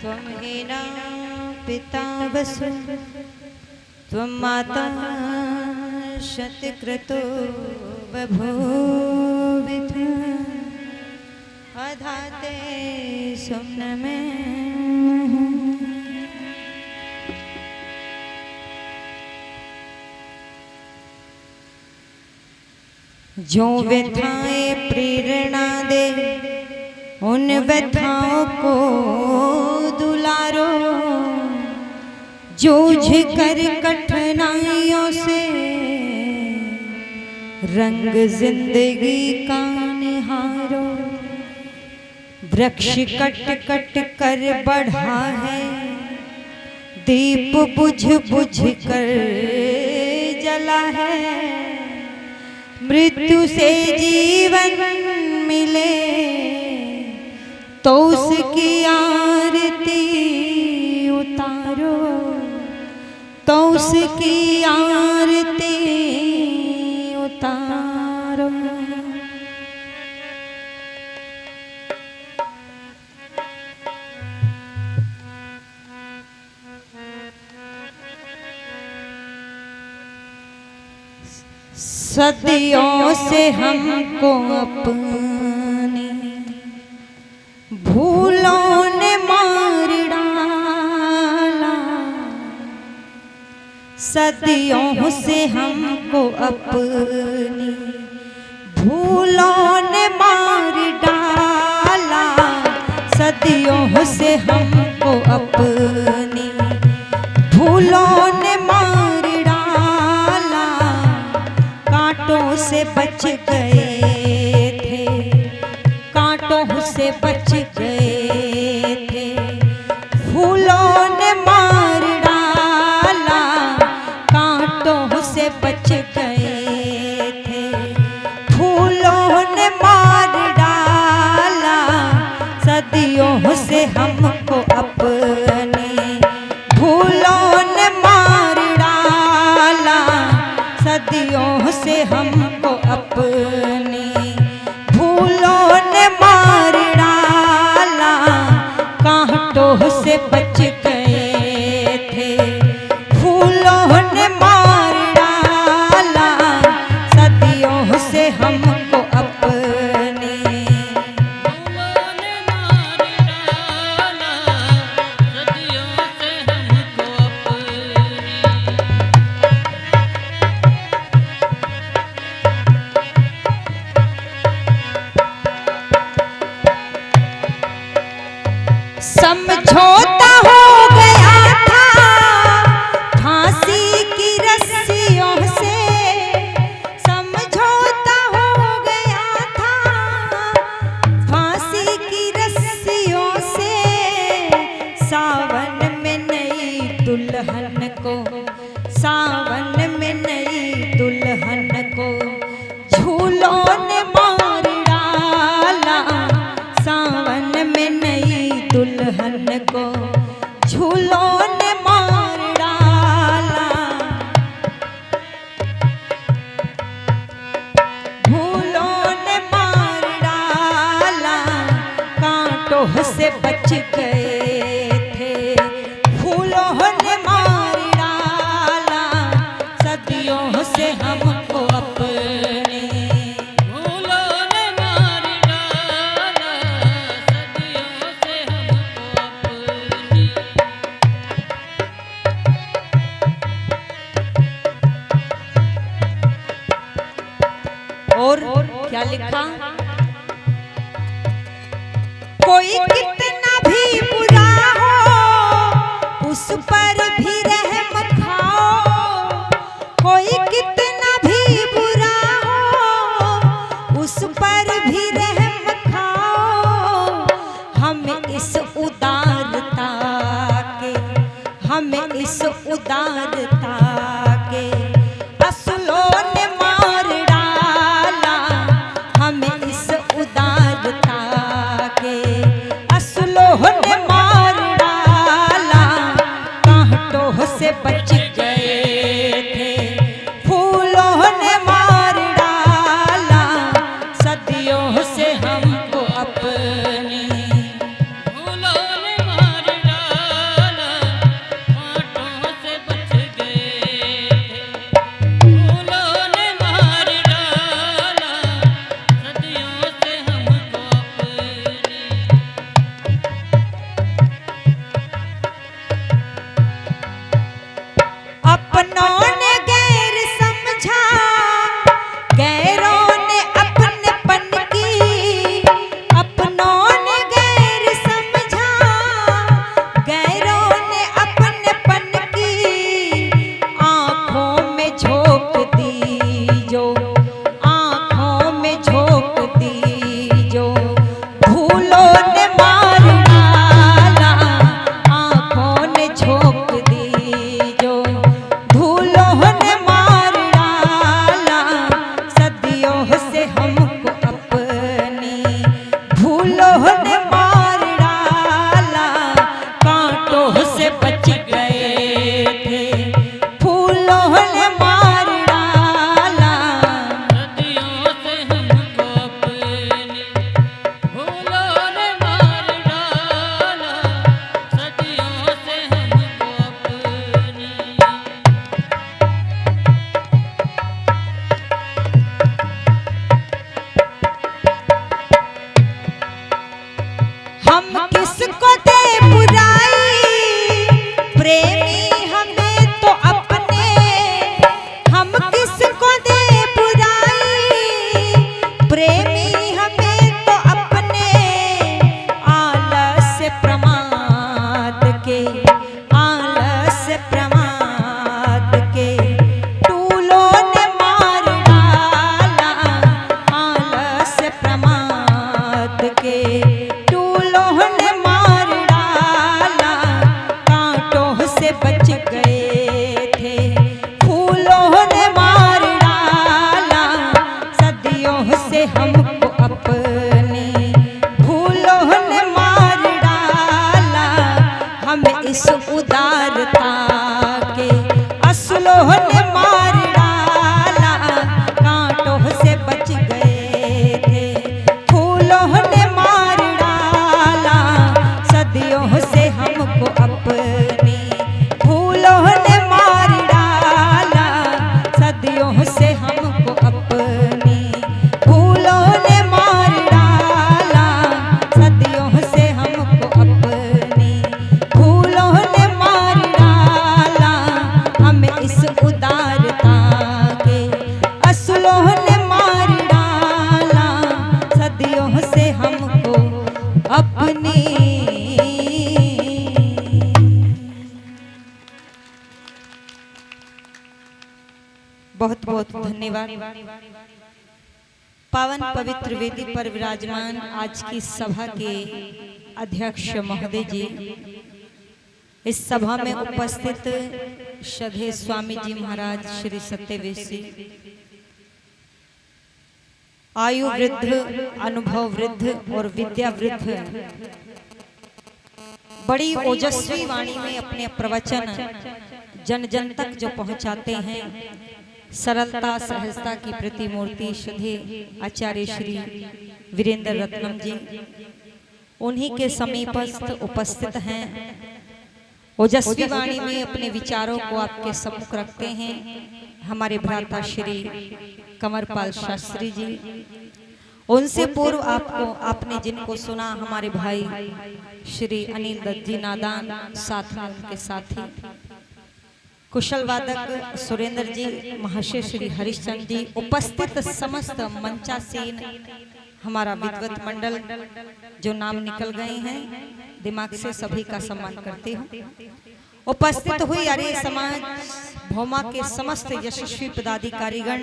त्वं हीना पिता वसु त्वं माता शतक्रतो बभूविथ अधाते स्वप्न में जो व्यथाएं प्रेरणा दे उन व्यथाओं को दुलारो, जूझ कर कठिनाइयों से रंग जिंदगी का निहारो। वृक्ष कट कट कर बढ़ा है, दीप बुझ बुझ कर जला है। मृत्यु से जीवन मिले तो उसकी आरती उतारो, तो उसकी आरती उतारो। सदियों से हमको अपनी भूलों ने मार डाला, सदियों से हमको अपनी भूलों ने मार डाला। सदियों से हमको अपनी भूलों ने मार डाला। कांटों से बच गए थे, कांटों से बच गए थे, फूलों ने मार डाला। कांटों से बच गए थे, फूलों ने मार डाला। सदियों से हमको अपने फूलों ने मार डाला। सदियों से हमको अपने फूलों ने मार डाला। कांटों से बच गए थे, फूलों ने मार डाला। सदियों से हमको अपने फूलों ने मार डाला। सदियों से हमको अपनी समझौता हो गया था फांसी की रस्सियों से। समझौता हो गया था फांसी की रस्सियों से। सावन में नई दुल्हन को, सावन में नई दुल्हन को झूलों ने मार डाला। सावन में नई दुल्हन को झूलों ने मार डाला। झूलों ने मार डाला। कांटों से बच गए थे, फूलों ने मार डाला। सदियों से हमको अपने फूलों ने मार डाला। सदियों से हमको अपनी और क्या लिखा? कोई कितना भी इस उदारता के असलों ने मार डाला, कांटों से बच गए थे, फूलों ने मार डाला सदियों से हमको अपनी, फूलों ने मार डाला सदियों से हमको अपनी, फूलों ने मार डाला सदियों से हमको अपनी, फूलों ने मार डाला हमें इस उदारता के, असलों ने मार डाला सदियों से हमको अपनी। बहुत बहुत धन्यवाद। पावन पवित्र वेदी पर विराजमान आज की सभा के अध्यक्ष महोदय जी, इस सभा में उपस्थित श्रद्धेय स्वामी जी महाराज श्री सत्यवेशी, आयु वृद्ध, अनुभव वृद्ध और विद्या वृद्ध, बड़ी ओजस्वी वाणी में अपने प्रवचन जन जन तक जो पहुंचाते हैं, सरलता सहजता की प्रतिमूर्ति श्रद्धेय आचार्य श्री वीरेंद्र रत्नम जी, उन्हीं के समीपस्थ उपस्थित हैं। ओजस्वी वाणी में अपने विचारों को आपके सम्मुख रखते हैं हमारे भ्राता श्री कंवरपाल शास्त्री जी। उनसे पूर्व आपने जिनको सुना हमारे भाई श्री अनिल दत्त जी नादान, साथ में उनके साथी कुशल वादक सुरेंद्र जी, महाशय श्री हरिश्चंद्र जी, उपस्थित समस्त मंचासीन हमारा विद्वत मंडल जो नाम निकल गए हैं, दिमाग से सभी का सम्मान करती हूँ। उपस्थित हुई आर्य समाज भौमा के समस्त यशस्वी पदाधिकारीगण,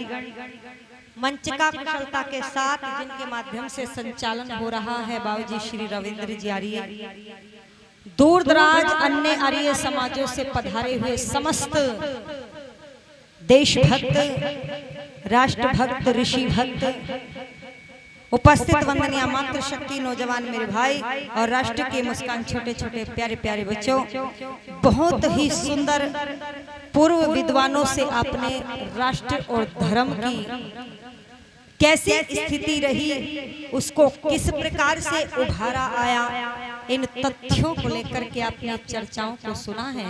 मंच का कुशलता के साथ जिनके माध्यम से संचालन हो रहा है बाबूजी श्री रविंद्र जी आर्य, दूर दराज अन्य आर्य समाजों से पधारे हुए समस्त देशभक्त, राष्ट्रभक्त, ऋषि भक्त, उपस्थित वंदनीय मातृशक्ति नौजवान मेरे भाई और राष्ट्र के मुस्कान छोटे छोटे प्यारे प्यारे बच्चों, बहुत ही सुंदर पूर्व विद्वानों से आपने राष्ट्र और धर्म की कैसी स्थिति रही, उसको किस प्रकार से उभारा आया, इन तथ्यों को लेकर के आपने चर्चाओं को सुना है।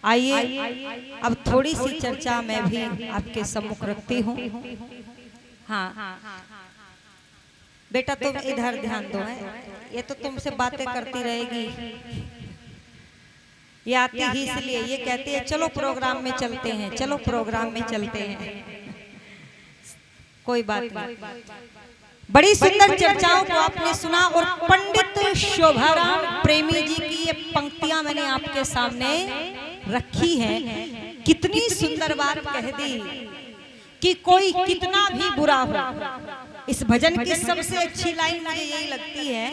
आइए अब थोड़ी सी चर्चा मैं भी आपके सम्मुख रखती हूँ। हाँ बेटा तुम इधर ध्यान दो, है ये तो तुमसे बातें करती रहेगी, ये आती ही इसलिए, ये कहती है चलो प्रोग्राम में चलते हैं, चलो प्रोग्राम में चलते हैं। कोई बात नहीं, बड़ी सुंदर चर्चाओं को आपने सुना और पंडित शोभाराम प्रेमी जी की ये पंक्तियां मैंने आपके सामने रखी हैं। कितनी सुंदर बात कह दी कि कोई कितना भी बुरा हो। इस भजन की सबसे अच्छी लाइन मुझे यही लगती है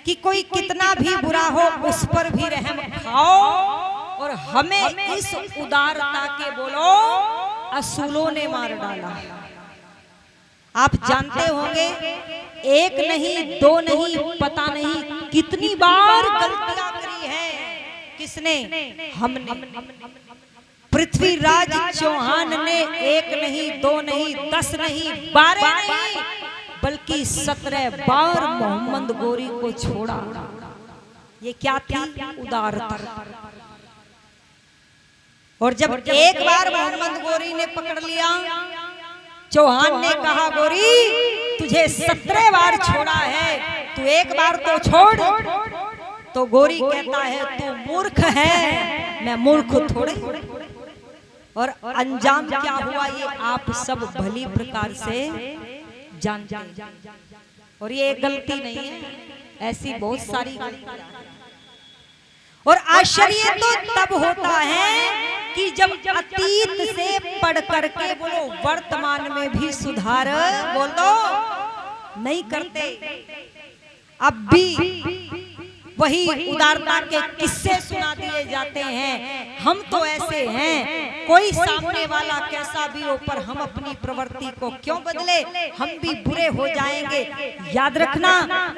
कि कोई कितना भी बुरा हो उस पर भी रहम खाओ और हमें इस उदारता के बोलो असूलों ने मार डाला। आप जानते होंगे एक नहीं दो नहीं पता नहीं कितनी बार गलतियां करी है। किसने? हमने। पृथ्वीराज चौहान ने एक नहीं दो नहीं 10 नहीं 12 नहीं बल्कि 17 बार मोहम्मद गोरी को छोड़ा। ये क्या थी? उदारता। और जब एक बार मोहम्मद गोरी ने पकड़ लिया, चौहान ने कहा गोरी तुझे 17 बार छोड़ा है, तू एक बार तो छोड़। तो गोरी कहता है तू मूर्ख है, मैं मूर्ख थोड़े। और अंजाम क्या हुआ ये आप सब भली प्रकार से जानते हैं। और ये गलती नहीं है, ऐसी बहुत सारी गलतियां। और आश्चर्य तो तब होता है कि जब अतीत से पढ़ करके बोलो वर्तमान में भी सुधार बोलो नहीं करते। अब भी वही उदारता के किस्से सुना दिए जाते हैं। हम तो ऐसे हैं, कोई सामने वाला कैसा भी हो पर हम अपनी प्रवृत्ति को क्यों बदले, हम भी बुरे हो जाएंगे। याद रखना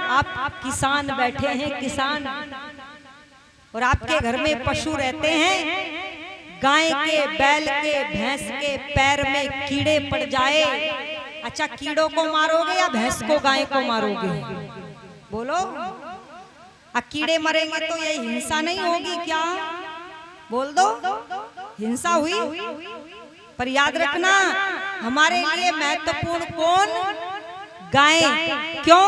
आप किसान बैठे हैं, किसान और आपके घर में पशु रहते हैं, गाय के, बैल के, भैंस के पैर में कीड़े पड़ जाए, अच्छा कीड़ों को मारोगे या भैंस को, गाय को मारोगे? बोलो। कीड़े मरेंगे तो ये हिंसा नहीं होगी क्या? बोल दो, हिंसा हुई। पर याद रखना, हमारे लिए महत्वपूर्ण कौन? गाय। क्यों?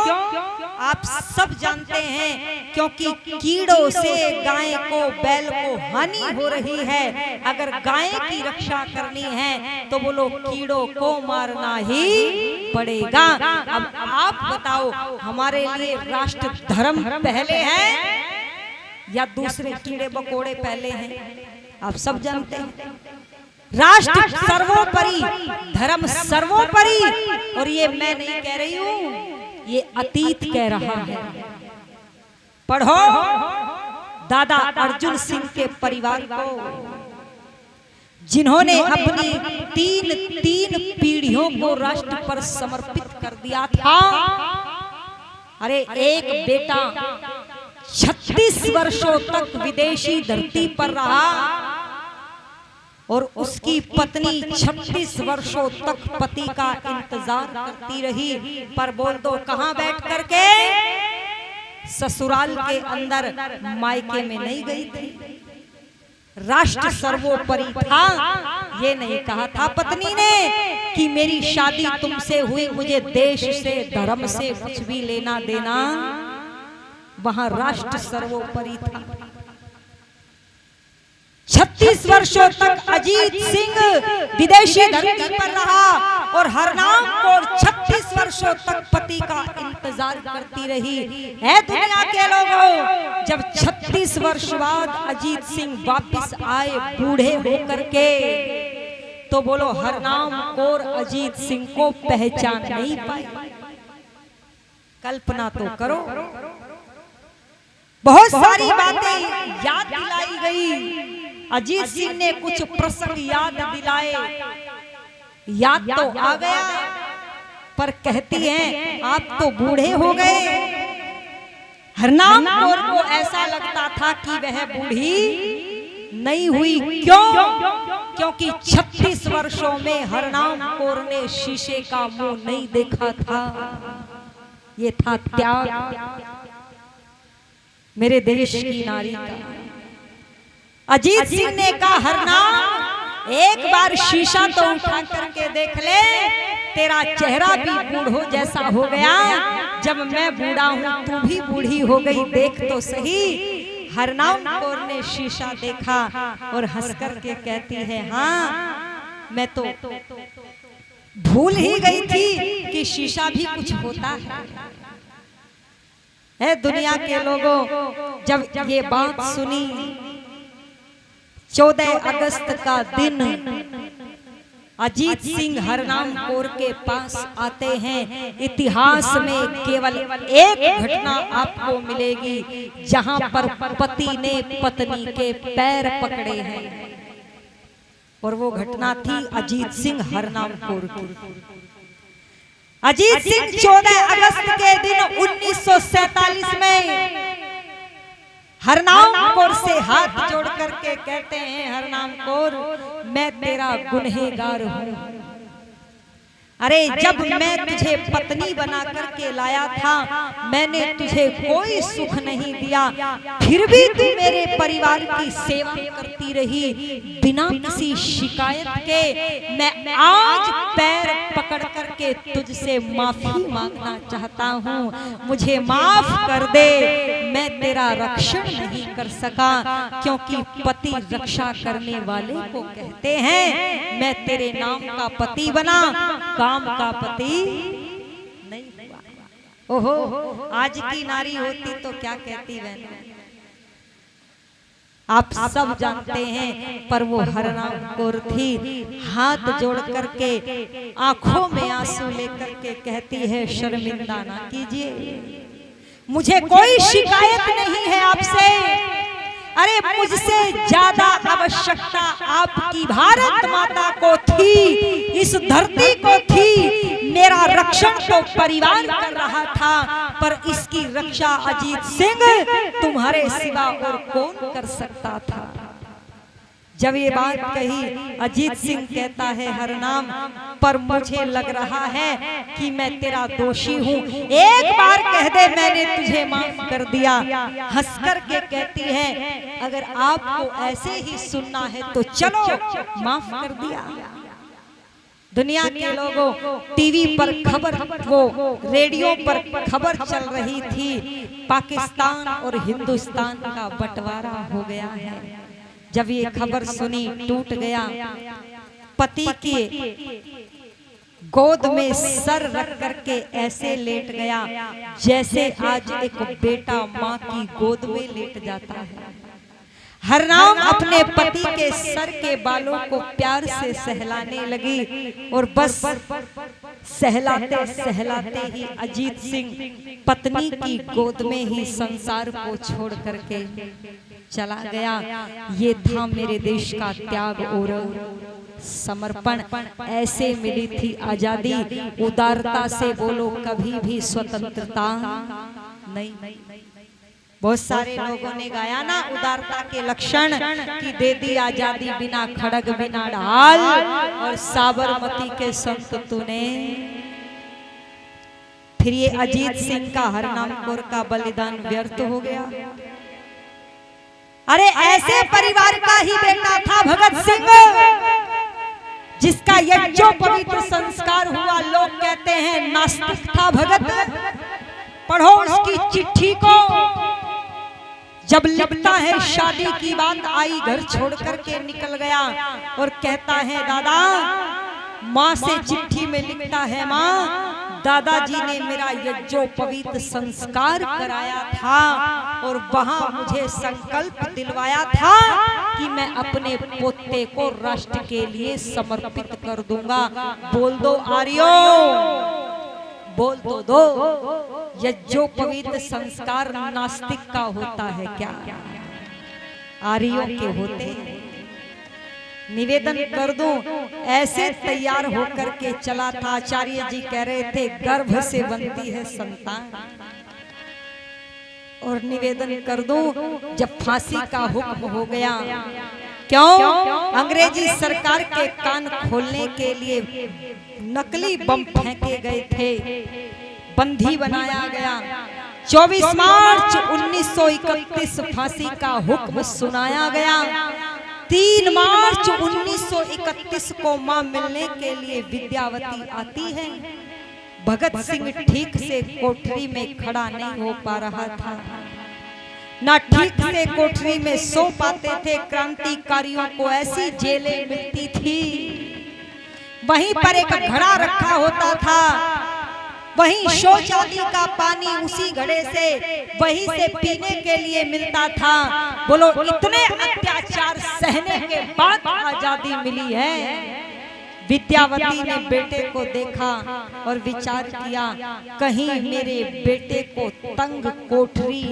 आप सब जानते हैं, क्योंकि कीड़ों से गाय को, बैल को हानि हो रही है। अगर गाय की रक्षा करनी है तो बोलो कीड़ों को मारना ही पड़ेगा। अब आप बताओ, हमारे लिए राष्ट्र धर्म पहले है या दूसरे कीड़े मकोड़े पहले हैं? आप सब जानते हैं, राष्ट्र सर्वोपरि, धर्म सर्वोपरि। और ये मैं नहीं कह रही हूं, ये अतीत कह रहा है। पढ़ो दादा अर्जुन सिंह के परिवार को, जिन्होंने अपनी तीन पीढ़ियों को राष्ट्र पर समर्पित कर दिया था। अरे एक बेटा 36 वर्षों तक विदेशी धरती पर रहा और उसकी पत्नी 36 वर्षों तक पति का इंतजार करती रही। पर बोल दो कहां बैठ करके? ससुराल के अंदर, मायके में नहीं गई थी। राष्ट्र सर्वोपरि था। ये नहीं कहा था पत्नी ने कि मेरी शादी तुमसे हुई, मुझे देश से, धर्म से कुछ भी लेना देना। वहां राष्ट्र सर्वोपरि था। 36 वर्षों तक अजीत सिंह विदेशी धरती पर रहा और हरनाम कौर 36 वर्षों तक पति का इंतजार करती रही। है दुनिया के लोगों, जब 36 वर्ष बाद अजीत सिंह वापस आए बूढ़े होकर के, तो बोलो हरनाम कौर अजीत सिंह को पहचान नहीं पाई। कल्पना तो करो। बहुत सारी बातें याद दिलाई गई। अजीत सिंह ने कुछ प्रसंग याद दिलाए, याद तो आ गया, पर कहती हैं आप तो बूढ़े हो गए। हरनाम कौर को ऐसा लगता था कि वह बूढ़ी नहीं हुई। क्यों? क्योंकि 36 वर्षों में हरनाम कौर ने शीशे का मुंह नहीं देखा था। ये था त्याग मेरे देश की नारी का। अजीत सिंह ने कहा हरनाम एक बार शीशा तो उठा करके देख ले, तेरा चेहरा भी बूढ़ो जैसा हो गया। जब मैं बूढ़ा हूँ तू भी बूढ़ी हो गई, देख तो सही। हरनाम कौर ने शीशा देखा और हंस करके कहती है हाँ, मैं तो भूल ही गई थी कि शीशा भी कुछ होता है। दुनिया के लोगों, जब ये बात सुनी, 14 अगस्त का दिन, अजीत सिंह हरनाम कौर के पास आते हैं। इतिहास में केवल एक घटना आपको मिलेगी जहां पर पति ने पत्नी के पैर पकड़े हैं, और वो घटना थी अजीत सिंह हरनाम कौर की। अजीत सिंह 14 अगस्त के दिन 1947 में हरनाम कौर से हाथ जोड़ करके कहते हैं हरनाम कौर, मैं तेरा गुनहगार हूँ। अरे जब मैं तुझे पत्नी बना करके लाया था, मैंने तुझे कोई सुख नहीं दिया, फिर भी तू मेरे परिवार की सेवा करती रही बिना किसी शिकायत के। मैं आज पैर पकड़ करके तुझसे माफी मांगना चाहता हूँ, मुझे माफ कर दे। मैं तेरा रक्षण नहीं कर सका, क्योंकि पति रक्षा करने वाले को कहते हैं। मैं तेरे नाम का पति बना, काम का पति नहीं हुआ। ओहो, आज की नारी होती तो क्या कहती बहन, आप सब जानते हैं। पर वो हरनाम कौर थी, हाथ जोड़ करके आंखों में आंसू लेकर के कहती है शर्मिंदा ना कीजिए, मुझे कोई शिकायत नहीं है आपसे। अरे मुझसे ज्यादा आवश्यकता आपकी भारत माता को थी, इस धरती को थी। मेरा रक्षण तो परिवार कर रहा था, पर इसकी रक्षा अजीत सिंह तुम्हारे सिवा और कौन कर सकता था। जब ये बात कही अजीत सिंह कहता है हर नाम पर मुझे लग रहा है कि मैं तेरा दोषी हूँ, एक बार कह दे मैंने तुझे माफ कर दिया। हंस कर के कहती है अगर आपको ऐसे ही सुनना है तो चलो माफ कर दिया। दुनिया के लोगों टीवी पर खबर, वो रेडियो पर खबर चल रही थी, पाकिस्तान और हिंदुस्तान का बंटवारा हो गया है। जब ये खबर सुनी टूट गया, पति के गोद में सर रख करके ऐसे लेट गया जैसे आज एक बेटा माँ की गोद में लेट जाता है। हरनाम अपने पति के सर के बालों को प्यार से सहलाने लगी और बस सहलाते सहलाते ही अजीत सिंह पत्नी की गोद में ही संसार को छोड़ करके चला गया। ये था मेरे देश का त्याग और समर्पण। ऐसे मिली थी आजादी, उदारता से बोलो कभी भी स्वतंत्रता नहीं। बहुत सारे लोगों ने गाया ना उदारता के लक्षण की दे दी आजादी, बिना खड़ग बिना ढाल और साबरमती के संत तूने। फिर ये अजीत सिंह का हरनाम कौर का बलिदान व्यर्थ हो गया। अरे ऐसे परिवार का ही बेटा था भगत सिंह, जिसका यज्ञोपवीत संस्कार हुआ। लोग कहते हैं नास्तिक था भगत। पढ़ो उसकी चिट्ठी को, जब लिखता है शादी की बात आई, घर छोड़ करके निकल गया और कहता है दादा, माँ से चिट्ठी में लिखता है माँ दादाजी ने मेरा यज्ञोपवीत संस्कार कराया था और वहां मुझे संकल्प दिलवाया था कि मैं अपने पोते को राष्ट्र के लिए समर्पित कर दूंगा। बोल दो आर्यो, बोल तो दो, यज्ञोपवीत संस्कार नास्तिक का होता है क्या? आर्यों के होते हैं। निवेदन कर दूं, ऐसे तैयार होकर के चला था। आचार्य जी कह रहे थे गर्भ से बनती है संतान। और निवेदन कर दूं, जब फांसी का हुक्म हो गया, क्यों अंग्रेजी सरकार के कान खोलने के लिए नकली बम फेंके गए थे, बंदी बनाया गया। 24 मार्च 1931 फांसी का हुक्म सुनाया गया। 3 मार्च 1931 को मां मिलने के लिए विद्यावती आती है। भगत सिंह ठीक से कोठरी में खड़ा नहीं हो पा रहा था, ना ठीक से कोठरी में सो पाते थे। क्रांतिकारियों को ऐसी जेलें मिलती थी, वहीं पर एक घड़ा रखा होता था, वहीं शौच आदि का पानी उसी घड़े से वहीं से पीने के लिए मिलता था। बोलो इतने अत्याचार सहने के बाद आजादी मिली है। विद्यावती ने बेटे को देखा और विचार किया, कहीं मेरे बेटे को तंग कोठरी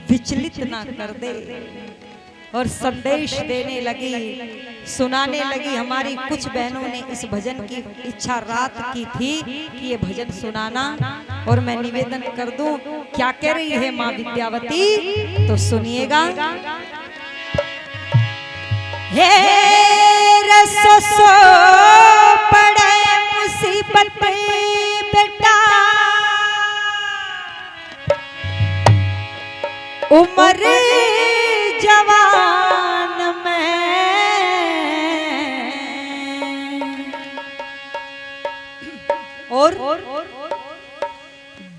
विचलित ना कर दे, और संदेश देने लगी, सुनाने लगी। हमारी कुछ बहनों ने इस भजन की इच्छा रात की थी कि ये भजन सुनाना, और मैं निवेदन कर दूं क्या कह रही है माँ विद्यावती, तो सुनिएगा। हे रसो पड़े मुसीबत बेटा, उम्र जवान में और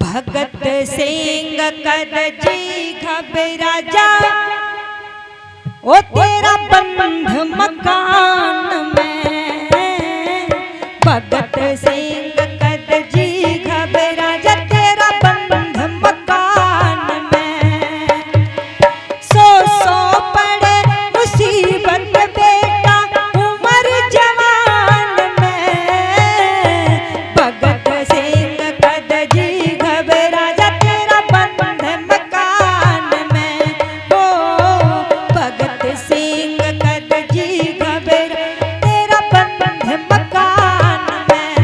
भगत सिंह कर जी घबरा जा, ओ तेरा बंध मकान में। भगत सिंह कर जी घबरा जा, तेरा बंध मकान में। सो पड़े मुसीबत बेटा, उम्र जवान में। भगत सिंह कर जी घबरा जा, तेरा बंध मकान में। ओ भगत सिंह कर जी घबरा, तेरा बंध मकान में।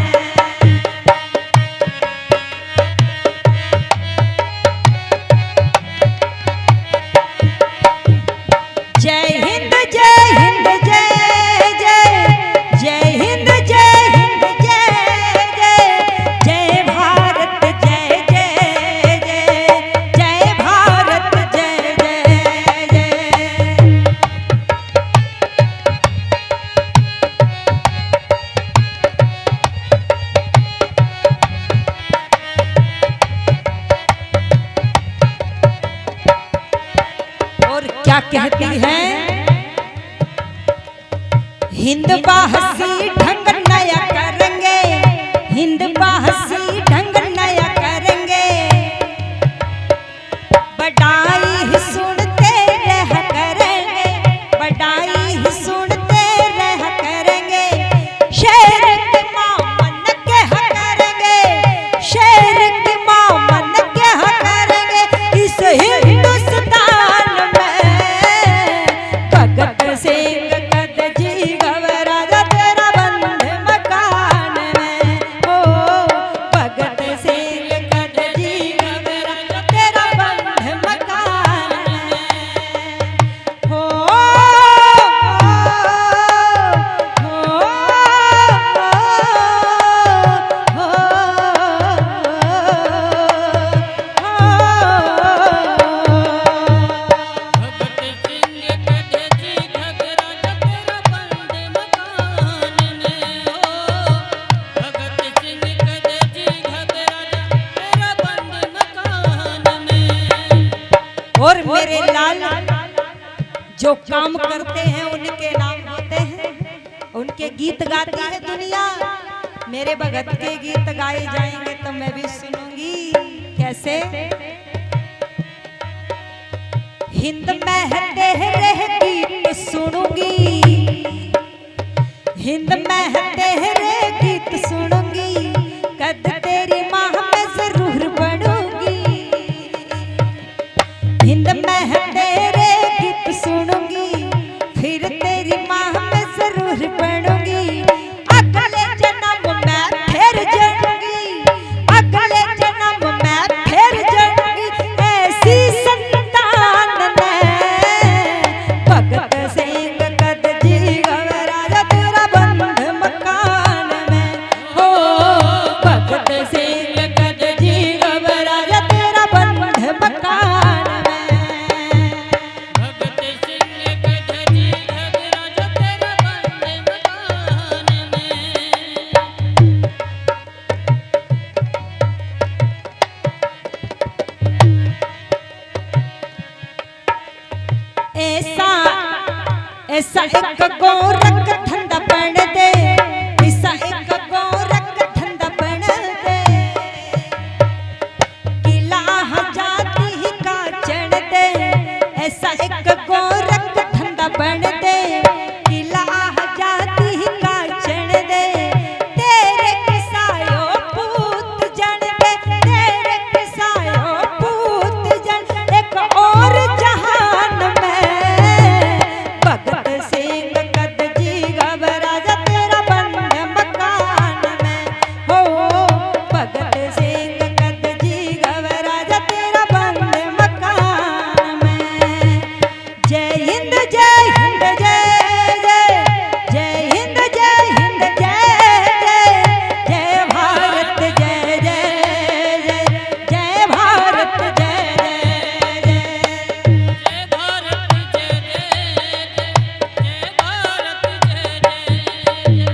क्या कहती है? हिंद बाहसी ढंग नया करेंगे, हिंद बाहसी ढंग नया करेंगे, बड़ाई ही सुनते रह करेंगे, बड़ाई ही सुनते रह करेंगे, शेर की माँ मन के करेंगे, शेर की माँ मन के करेंगे, इस हिंदुस्तान में भगत सिंह कद जी घबराजा तेरा बंद मकान में, ओ भगत सिंह कद जी घबराजा तेरा बंद मकान में, हो भगत सिंह कद जी घबराजा तेरा बंद मकान में हो, भगत सिंह कद जी घबराजा तेरा बंद मकान में। और मेरे लाल जो काम करते हैं उनके नाम होते हैं, उनके गीत गाती है दुनिया। मेरे भगत के गीत गाए जाएंगे तो मैं भी सुनूंगी। कैसे? हिंद में तेरे गीत सुनूंगी, हिंद में तेरे गीत सुनूंगी, कद तेरी माँ में जरूर बढ़ूंगी, हिंद में तेरे गीत सुनूंगी, फिर तेरी माँ में जरूर बढ़ूंगी, अगले जन्म में फिर जड़ूंगी, अगले जन्म में फिर जड़ूंगी, ऐसी संतान ने भगत सिंह कद जी घबराजा तेरा बंद मकान में, हो भगत सिंह कद जी घबराजा तेरा बंद मकान में। भगत सिंह कद जी घबराजा तेरा बंद मकान में। ऐसा ऐसा एक गोरख धंधा बन दे, ऐसा एक गोरख धंधा बन दे, किला जाति ही का चढ़ दे, ऐसा एक गोरख धंधा बन दे, किला जाति ही का चढ़ दे, तेरे किसायो पूत जन दे, तेरे किसायो पूत जन, एक और जहान में भगत सिंह कद जी घबराजा तेरा बंद मकान में, हो भगत सिंह कद जी घबराजा तेरा बंद मकान में। जय हिंद जय हिंद जय जय, जय हिंद जय हिंद जय जय, जय भारत जय जय जय, जय भारत जय जय जय। जय भारत जय जय जय, जय भारत जय जय जय।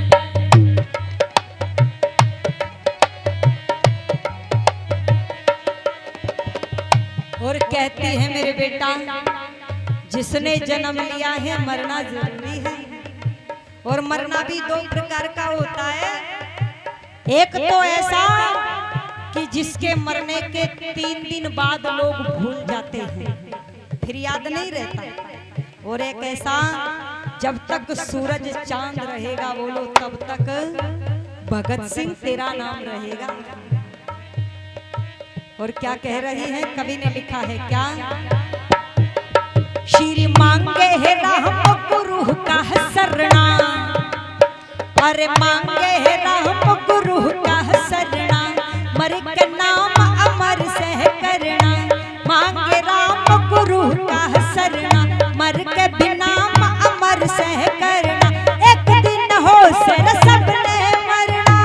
और कहती है मेरे बेटा, जिसने जन्म लिया है मरना जरूरी है, और मरना भी दो प्रकार का होता है। एक तो ऐसा कि जिसके मरने के 3 दिन बाद लोग भूल जाते हैं, फिर याद नहीं रहता, और एक ऐसा जब तक सूरज चांद रहेगा बोलो तब तक भगत सिंह तेरा नाम रहेगा। और क्या कह रही है कवि ने लिखा है क्या? श्री मांगे है राम गुरु का शरणा, अरे मांगे है राम गुरु का शरणा, मर के नाम अमर सह करना, मांगे राम गुरु का शरणा, मर के भी नाम अमर सह करना, एक दिन हो सर सबने मरना,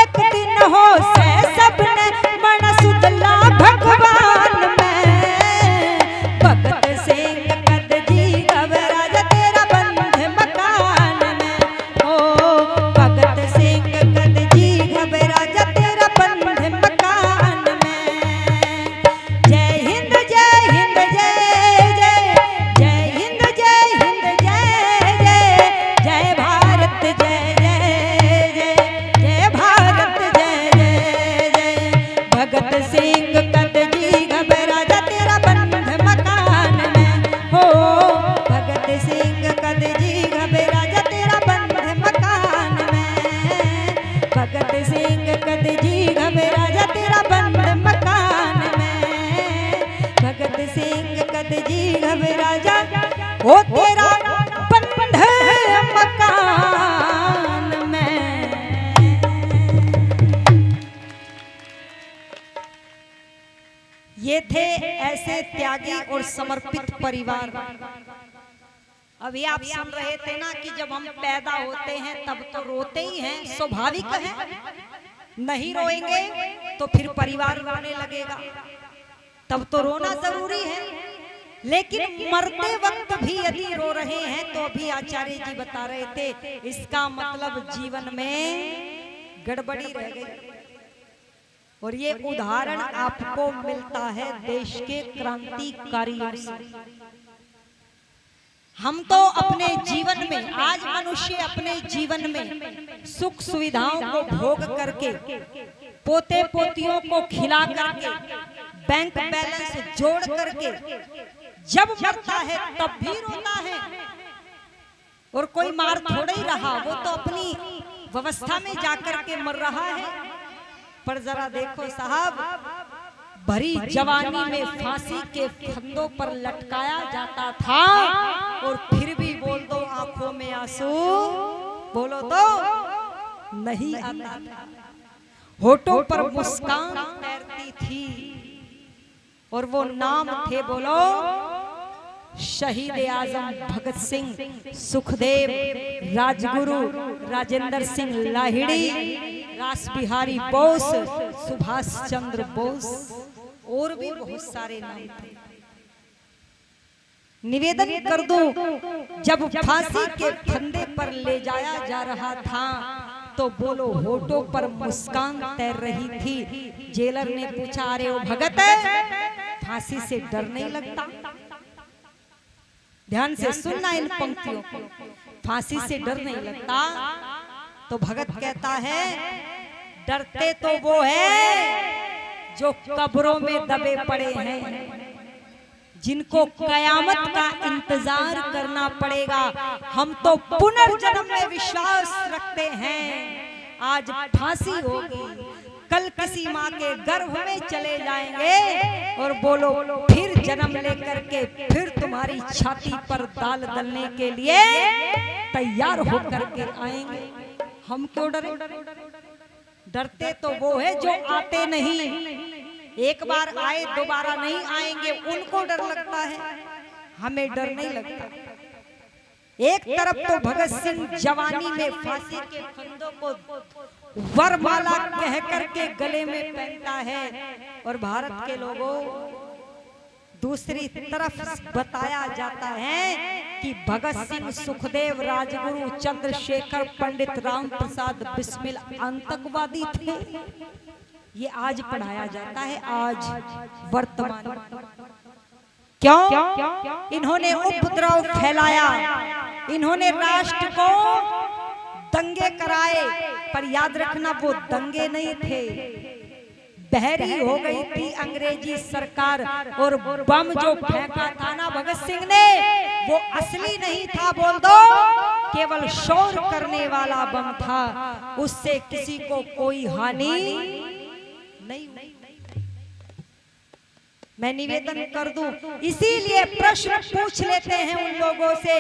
एक दिन हो सर सबने मरना, सुधला भगवान में भगत सिंह कद जी घबराजा तेरा बंद मकान में, ओ भगत सिंह कद जी घबराजा तेरा बंद मकान में। जय हिंद जय हिंद जय सिंह कद जी घबराजा, हो तेरा बंध मकान में। ये थे ऐसे त्यागी और समर्पित परिवार। अभी आप सुन रहे थे ना कि जब हम पैदा होते हैं तब तो रोते ही हैं, स्वाभाविक है। नहीं रोएंगे तो फिर परिवार रोने लगेगा, तब तो रोना जरूरी है। लेकिन मरते वक्त भी यदि रो रहे हैं तो अभी आचार्य जी बता रहे थे, इसका मतलब जीवन में गड़बड़ी रह गई। और ये उदाहरण आपको मिलता है देश के क्रांतिकारियों से। हम तो अपने जीवन में, आज मनुष्य अपने जीवन में सुख सुविधाओं को भोग करके, पोते पोतियों को खिला करके, बैंक बैलेंस जोड़ करके जब मरता है तब भी रोता है। और कोई मार थोड़ा ही रहा, वो तो अपनी व्यवस्था में जाकर के मर रहा है। पर जरा देखो साहब, भरी जवानी में फांसी के फंदों पर लटकाया जाता था और फिर भी बोल दो आंखों में आंसू बोलो तो नहीं आता था। होठों पर मुस्कान तैरती थी और वो नाम थे, बोलो, शहीद आजम भगत सिंह, सुखदेव, राजगुरु राजेंद्र सिंह लाहिड़ी, रास बिहारी बोस, सुभाष चंद्र बोस और भी बहुत सारे नाम थे। निवेदन कर दूं, जब फांसी के फंदे पर ले जाया जा रहा था तो बोलो होठों पर मुस्कान तैर रही थी। जेलर ने पूछा, अरे ओ भगत, फांसी से डर नहीं लगता? ध्यान से सुनना इन पंक्तियों को, फांसी से डर नहीं लगता? तो भगत कहता है, डरते तो वो है जो कब्रों में दबे पड़े हैं, जिनको कयामत का इंतजार करना पड़ेगा। हम तो पुनर्जन्म में विश्वास रखते हैं। आज फांसी होगी, कल किसी माँ के गर्भ में चले जाएंगे और बोलो फिर जन्म लेकर के फिर तुम्हारी छाती पर दाल दलने के लिए तैयार होकर के आएंगे। हम क्यों डरे? डरते तो वो है जो आते नहीं, एक बार आए दोबारा नहीं आएंगे, उनको डर लगता है, हमें डर नहीं लगता। एक तरफ तो भगत सिंह जवानी में फांसी के फंदों को वरमाला कह करके गले में पहनता है और भारत के लोगों दूसरी तरफ बताया जाता है कि भगत सिंह, सुखदेव, राजगुरु, चंद्रशेखर, पंडित राम प्रसाद बिस्मिल आतंकवादी थे। ये आज पढ़ाया जाता है, आज वर्तमान। क्यों? इन्होंने उपद्रव फैलाया, इन्होंने राष्ट्र को दंगे कराए, पर याद रखना वो दंगे नहीं थे। बहरी हो गई थी अंग्रेजी सरकार और बम जो फेंका था ना भगत सिंह ने, वो असली नहीं था, बोल दो, केवल शोर करने वाला बम था, उससे किसी को कोई हानि नहीं। मैं निवेदन कर दूं, इसीलिए प्रश्न पूछ लेते हैं उन लोगों से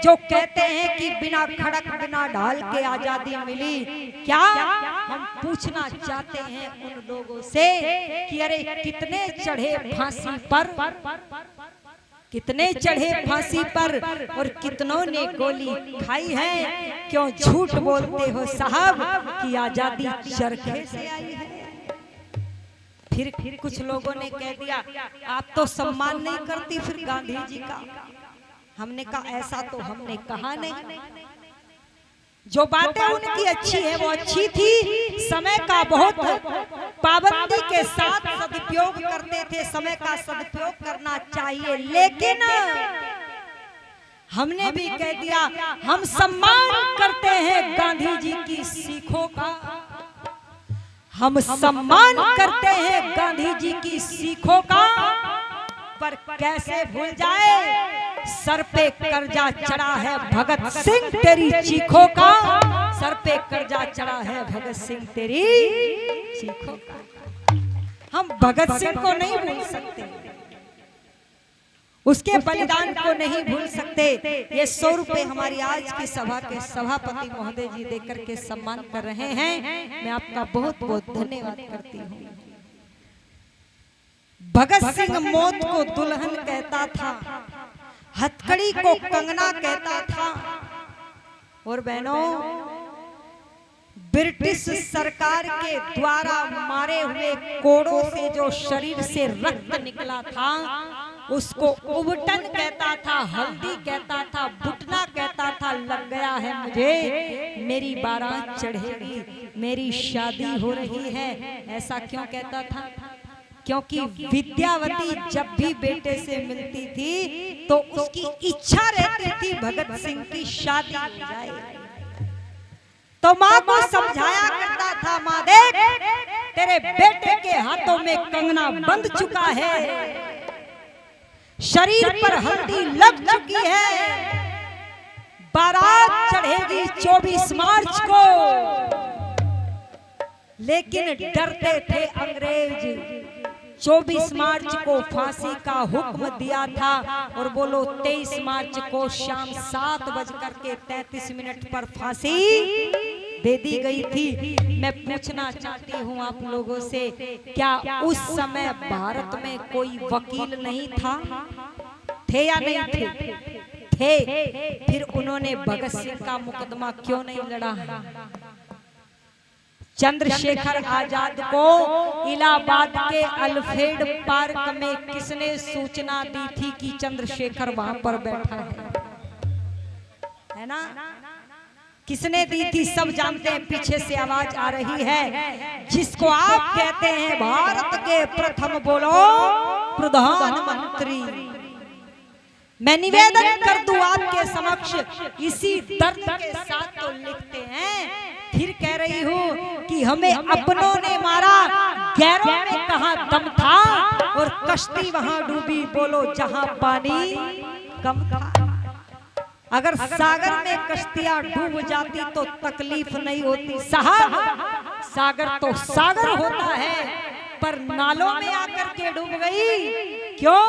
जो कहते हैं कि बिना खड़क बिना ढाल के आजादी मिली। क्या हम पूछना चाहते हैं उन लोगों से कि अरे कितने चढ़े फांसी पर, कितने चढ़े फांसी पर और कितनों ने गोली खाई है? क्यों झूठ बोलते हो साहब कि आजादी चरखे से आई है? फिर कुछ लोगों ने कह दिया आप तो सम्मान नहीं करती फिर गांधी जी का। हमने कहा ऐसा तो हमने कहा नहीं, जो बातें उनकी अच्छी है वो अच्छी थी, समय का बहुत पाबंदी के साथ सदुपयोग करते थे, समय का सदुपयोग करना चाहिए। लेकिन हमने भी कह दिया हम सम्मान करते हैं गांधी जी की सीखों का, हम सम्मान करते हैं गांधी जी की सीखों का, पर कैसे भूल जाए सर पे कर्जा चढ़ा है भगत सिंह तेरी चीखों का, सर पे कर्जा चढ़ा है भगत सिंह तेरी चीखों का। हम भगत सिंह को नहीं भूल सकते, उसके बलिदान को नहीं भूल सकते। ये 100 रुपए हमारी आज की सभा के सभापति महोदय जी देकर के सम्मान कर रहे हैं। मैं आपका बहुत बहुत धन्यवाद करती हूँ। भगत सिंह मौत को दुल्हन कहता था, हथकड़ी को कंगना कहता था। और बहनों, ब्रिटिश सरकार के द्वारा मारे हुए कोड़ों से जो शरीर से रक्त निकला था उसको उबटन कहता था, हल्दी कहता था, बुटना कहता था। लग गया है मुझे, मेरी बारात चढ़ेगी, मेरी शादी हो रही है। ऐसा क्यों कहता था? क्योंकि विद्यावती जब भी बेटे से मिलती थी तो उसकी इच्छा रहती थी भगत सिंह की शादी हो जाए। तो माँ को समझाया करता था, माँ देख, तेरे बेटे के हाथों में कंगना बंध चुका है, शरीर पर हल्दी लग चुकी है, बारात चढ़ेगी 24 मार्च को। लेकिन डरते थे अंग्रेज। 24 मार्च को फांसी का हुक्म दिया था और बोलो 23 मार्च को शाम 7:33 पर फांसी दे दी गई थी। मैं पूछना चाहती हूँ आप लोगों से, क्या उस समय भारत में कोई वकील नहीं था? थे या नहीं थे? थे। फिर उन्होंने भगत सिंह का मुकदमा क्यों नहीं लड़ा? चंद्रशेखर आजाद को इलाहाबाद के अल्फ्रेड पार्क में किसने सूचना दी थी कि चंद्रशेखर वहां पर बैठा है ना? किसने दी थी? सब जानते हैं। पीछे से आवाज आ रही है, जिसको आप कहते हैं भारत के प्रथम बोलो प्रधानमंत्री। मैं निवेदन कर दूं आपके समक्ष, इसी दर्द के साथ तो लिखते हैं, फिर कह रही हूँ कि हमें अपनों ने मारा, गैरों में कहाँ दम था, और कश्ती वहां डूबी बोलो जहां पानी कम था। अगर सागर में कश्तियां डूब जाती तो तकलीफ नहीं होती साहब। सागर तो सागर होता है, पर नालों में आकर के डूब गई। क्यों?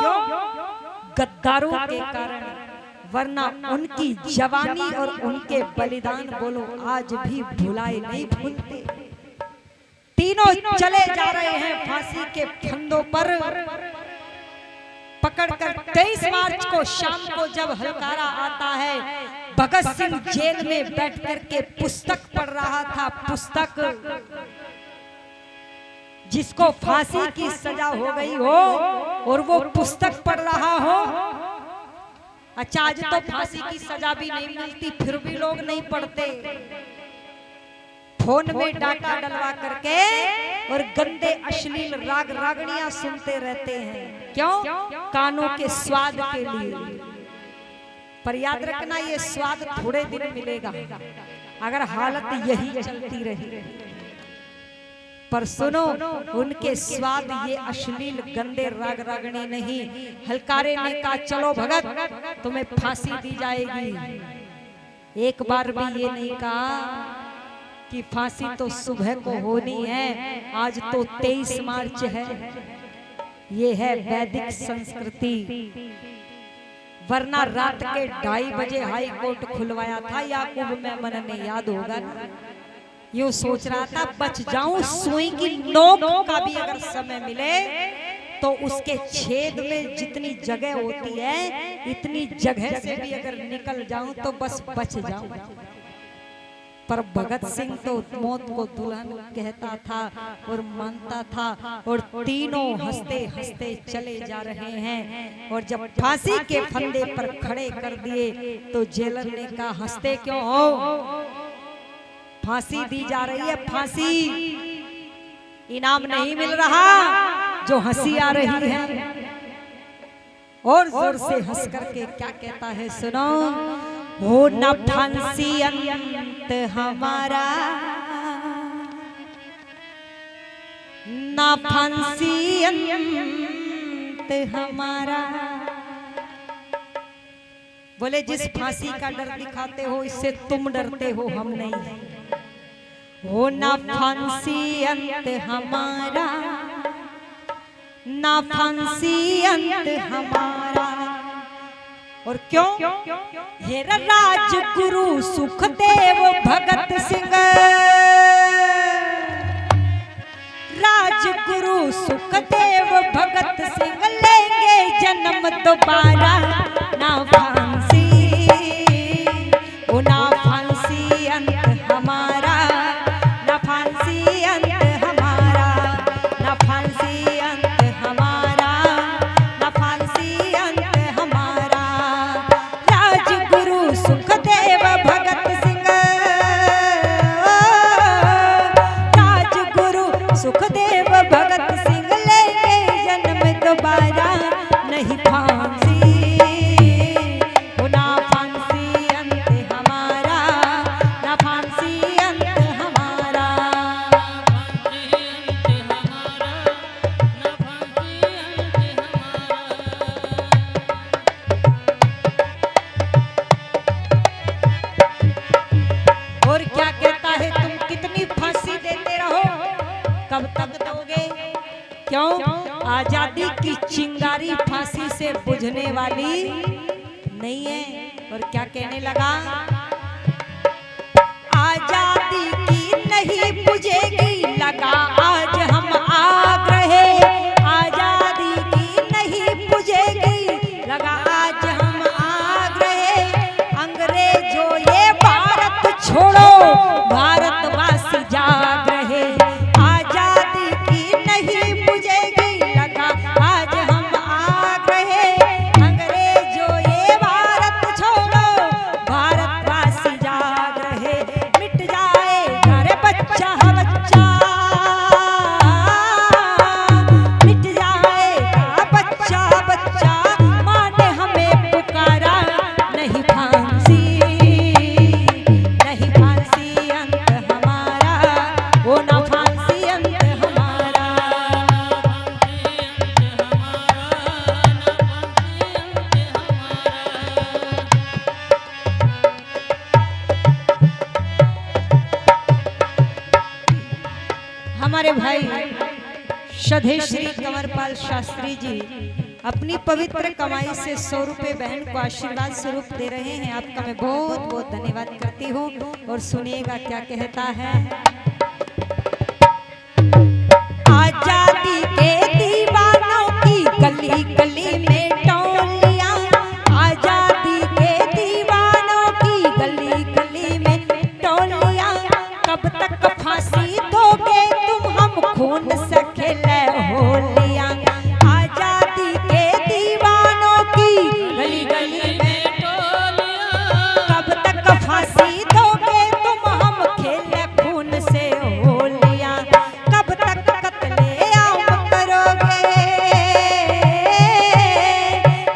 गद्दारों के कारण। वरना उनकी जवानी और उनके बलिदान बोलो आज भी भुलाए नहीं भूलते। तीनों चले जा रहे हैं फांसी के फंदों पर पकड़कर। 23 मार्च को शाम को जब हलकारा आता है, भगत सिंह जेल में बैठ करके पुस्तक पढ़ रहा था। पुस्तक, जिसको फांसी की सजा हो गई हो और वो पुस्तक पढ़ रहा हो। अच्छा, आज तो फांसी की सजा भी नहीं मिलती, फिर भी लोग नहीं पढ़ते। फोन में डाटा डलवा करके और गंदे अश्लील राग रागड़ियां सुनते रहते हैं। क्यों? कानों के स्वाद के लिए। पर याद रखना, ये स्वाद थोड़े दिन मिलेगा अगर हालत यही चलती रही। पर सुनो, उनके स्वाद ये अश्लील गंदे राग रागणी नहीं। हलकारे ने कहा चलो भगत, तुम्हें फांसी दी जाएगी। एक बार भी ये नहीं कहा कि फांसी तो सुबह को होनी है, आज तो 23 मार्च है। ये है वैदिक संस्कृति। वरना रात के 2:30 बजे हाई कोर्ट खुलवाया था याकूब मेमन ने, याद होगा ना? यूं सोच रहा था बच जाऊं, सुई की नोक का भी अगर समय मिले तो उसके छेद में जितनी जगह होती है, इतनी जगह से भी अगर निकल जाऊं तो बस बच जाऊं। पर भगत सिंह तो मौत को दुल्हन कहता था और मानता था। और तीनों हंसते हंसते चले जा रहे हैं। और जब फांसी के फंदे पर खड़े कर दिए तो जेलर ने कहा हंसते क्यों हो? फांसी दी जा रही है, फांसी, इनाम नहीं मिल रहा जो हंसी आ रही है। और जोर से हंस करके क्या कहता है सुनो, हो न फांसी अंत हमारा, न फांसी अंत हमारा। बोले जिस फांसी का डर दिखाते हो इससे तुम डरते हो, हम नहीं। हो न फांसी अंत हमारा, ना फांसी अंत हमारा, और क्यों? हेरा राजगुरु सुखदेव भगत सिंह, राजगुरु सुखदेव भगत सिंह लेंगे जन्म दोबारा, ना फांसी ओ ना फांसी अंत हमारा, ना फांसी अंत हमारा, ना फांसी अंत हमारा, ना फांसी अंत हमारा। राजगुरु सुखदेव भगत सिंह, राजगुरु सुखदेव भगत सिंह लेंगे जन्म दोबारा, नहीं फांसी ओ ना फांसी अंत हमारा, ना फांसी अंत हमारा। और क्या कहता है, तुम कितनी फांसी देते रहो, कब तक दोगे? क्यों? आजादी की चिंगारी फांसी से बुझने वाली नहीं है। और क्या कहने लगा? आजादी की नहीं बुझेगी लगा आज हम आग रहे, आजादी की नहीं बुझेगी लगा आज हम आग रहे। अंग्रेजों ये भारत छोड़ो भारतवासी जाग रहे, आजादी की नहीं बुझेगी लगा आज हम आग रहे। अंग्रेजों ये भारत छोड़ो भारतवासी जाग रहे। मिट जाएगा रे बच्चा बच्चा, मिट जाएगा बच्चा बच्चा, माँ ने हमें पुकारा, नहीं फांसी, नहीं फांसी अंत हमारा, वो ना फांसी अंत हमारा। हमारे भाई श्रद्धेय श्री कंवरपाल शास्त्री जी अपनी पवित्र कमाई से 100 रुपए बहन को आशीर्वाद स्वरूप दे रहे हैं। आपका मैं बहुत बहुत धन्यवाद करती हूँ। और सुनिएगा क्या कहता है। आजादी के दीवानों की गली गली में टोलियां, आजादी के दीवानों की गली गली में टोलियां, कब तक फांसी दोगे तुम हम खून से खेले होलियां। आजादी के दीवानों की गली गली में टोलियां, कब तक फांसी दोगे तुम हम खेले खून से होलियां। कब तक कत्लेआम करोगे,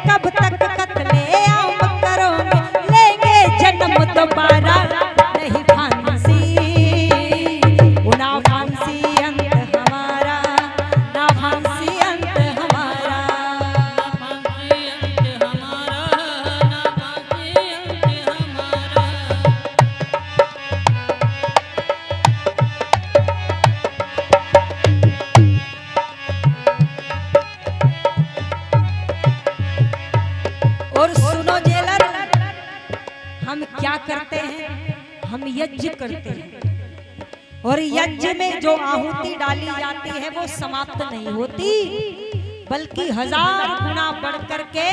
कब तक कत्लेआम करोगे, लेंगे जन्म दोबारा, नहीं फांसी ओ ना फांसी अंत हमारा, ना फांसी अंत हमारा। फांसी अंत हमारा, ना फांसी अंत हमारा। और सुनो जेलर, हम क्या करते हैं? हम यज्ञ करते हैं, और यज्ञ में जो आहुति डाली जाती है वो समाप्त नहीं होती, बल्कि 1000 गुना बढ़ करके